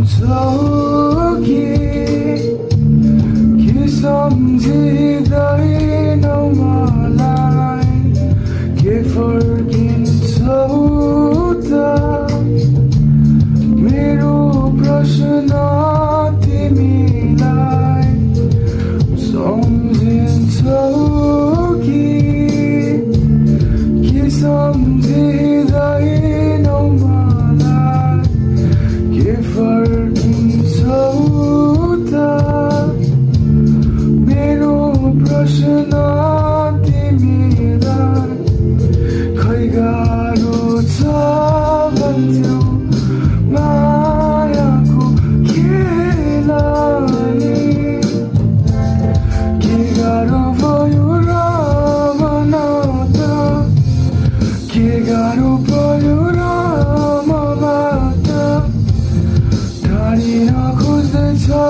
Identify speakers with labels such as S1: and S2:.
S1: कि के सम्झिँदैनौ मलाई के फर्किन्छौ त मेरो प्रश्न तिमीलाई सम्झिन्छौ कि के सम्झिँदैनौ मलाई के फर्किन्छौ त मेरो प्रश्न तिमीलाई खै गाह्रो छ भन्थ्यौ मायाको खेल नि के गाह्रो भयो र भन त के गाह्रो भयो र मबाट टाढिन खोज्दैछौ